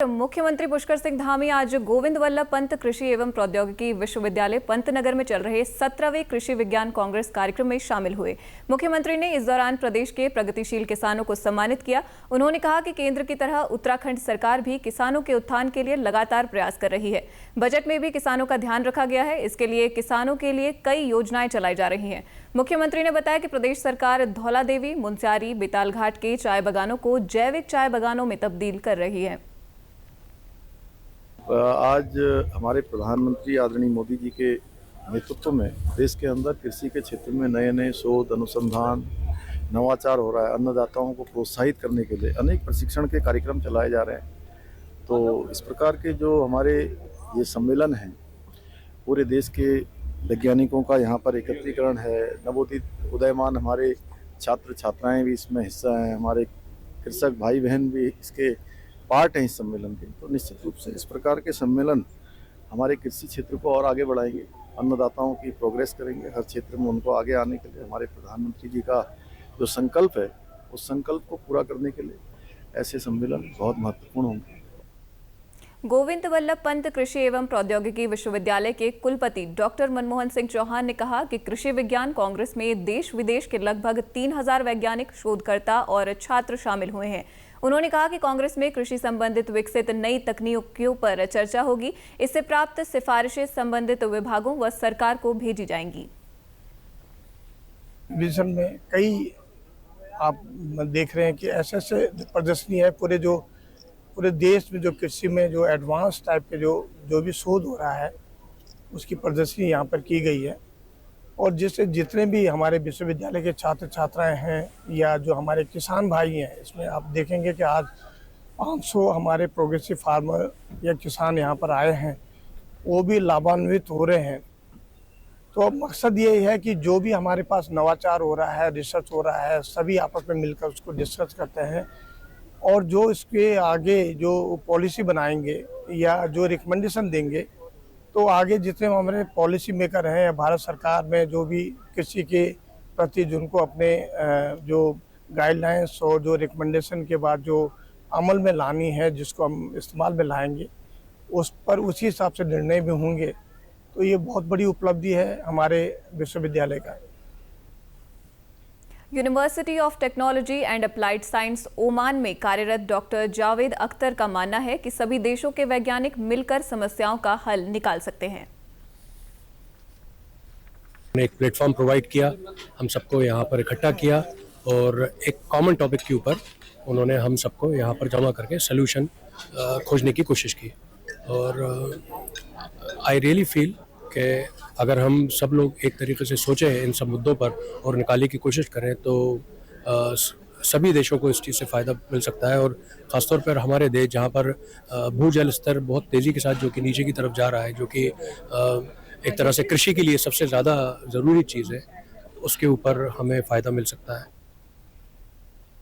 मुख्यमंत्री पुष्कर सिंह धामी आज गोविंद वल्लभ पंत कृषि एवं प्रौद्योगिकी विश्वविद्यालय पंतनगर में चल रहे 17वें कृषि विज्ञान कांग्रेस कार्यक्रम में शामिल हुए। मुख्यमंत्री ने इस दौरान प्रदेश के प्रगतिशील किसानों को सम्मानित किया। उन्होंने कहा कि केंद्र की तरह उत्तराखंड सरकार भी किसानों के उत्थान के लिए लगातार प्रयास कर रही है। बजट में भी किसानों का ध्यान रखा गया है। इसके लिए किसानों के लिए कई योजनाएं चलाई जा रही हैं। मुख्यमंत्री ने बताया कि प्रदेश सरकार धौलादेवी, मुनस्यारी, बेतालघाट के चाय बागानों को जैविक चाय बागानों में तब्दील कर रही है। आज हमारे प्रधानमंत्री आदरणीय मोदी जी के नेतृत्व में देश के अंदर कृषि के क्षेत्र में नए नए शोध, अनुसंधान, नवाचार हो रहा है। अन्नदाताओं को प्रोत्साहित करने के लिए अनेक प्रशिक्षण के कार्यक्रम चलाए जा रहे हैं। तो इस प्रकार के जो हमारे ये सम्मेलन हैं, पूरे देश के वैज्ञानिकों का यहाँ पर एकत्रीकरण है। नवोदित उदयमान हमारे छात्र छात्राएँ भी इसमें हिस्सा हैं, हमारे कृषक भाई बहन भी इसके पार्ट हैं इस सम्मेलन के। तो निश्चित रूप से इस प्रकार के सम्मेलन हमारे कृषि क्षेत्र को और आगे बढ़ाएंगे, अन्नदाताओं की प्रोग्रेस करेंगे। हर क्षेत्र में उनको आगे आने के लिए हमारे प्रधानमंत्री जी का जो संकल्प है, उस संकल्प को पूरा करने के लिए ऐसे सम्मेलन बहुत महत्वपूर्ण होंगे। गोविंद वल्लभ पंत कृषि एवं प्रौद्योगिकी विश्वविद्यालय के कुलपति डॉक्टर मनमोहन सिंह चौहान ने कहा कि कृषि विज्ञान कांग्रेस में देश विदेश के लगभग 3000 वैज्ञानिक, शोधकर्ता और छात्र शामिल हुए हैं। उन्होंने कहा कि कांग्रेस में कृषि संबंधित विकसित नई तकनीकों पर चर्चा होगी। इससे प्राप्त सिफारिशें संबंधित विभागों व सरकार को भेजी जाएंगी। विजन में कई आप देख रहे हैं कि ऐसे प्रदर्शनी है पूरे देश में जो कृषि में जो एडवांस टाइप के जो भी शोध हो रहा है उसकी प्रदर्शनी यहाँ पर की गई है। और जिससे जितने भी हमारे विश्वविद्यालय के छात्र छात्राएं हैं या जो हमारे किसान भाई हैं, इसमें आप देखेंगे कि आज 500 हमारे प्रोग्रेसिव फार्मर या किसान यहाँ पर आए हैं, वो भी लाभान्वित हो रहे हैं। तो मकसद ये है कि जो भी हमारे पास नवाचार हो रहा है, रिसर्च हो रहा है, सभी आपस में मिलकर उसको डिस्कस करते हैं और जो इसके आगे जो पॉलिसी बनाएंगे या जो रिकमेंडेशन देंगे, तो आगे जितने हमारे पॉलिसी मेकर हैं या भारत सरकार में जो भी कृषि के प्रति जिनको अपने जो गाइडलाइंस और जो रिकमेंडेशन के बाद जो अमल में लानी है, जिसको हम इस्तेमाल में लाएंगे, उस पर उसी हिसाब से निर्णय भी होंगे। तो ये बहुत बड़ी उपलब्धि है हमारे विश्वविद्यालय का। University of technology and applied science Oman में कार्यरत डॉक्टर जावेद अख्तर का मानना है कि सभी देशों के वैज्ञानिक मिलकर समस्याओं का हल निकाल सकते हैं। एक प्लेटफॉर्म प्रोवाइड किया, हम सबको यहाँ पर इकट्ठा किया और एक कॉमन टॉपिक के ऊपर उन्होंने हम सबको यहाँ पर जमा करके सोल्यूशन खोजने की कोशिश की। और आई रियली फील कि अगर हम सब लोग एक तरीके से सोचें इन सब मुद्दों पर और निकालने की कोशिश करें तो सभी देशों को इस चीज़ से फ़ायदा मिल सकता है। और ख़ासतौर पर हमारे देश जहाँ पर भूजल स्तर बहुत तेज़ी के साथ जो कि नीचे की तरफ जा रहा है, जो कि एक तरह से कृषि के लिए सबसे ज़्यादा ज़रूरी चीज़ है, उसके ऊपर हमें फ़ायदा मिल सकता है।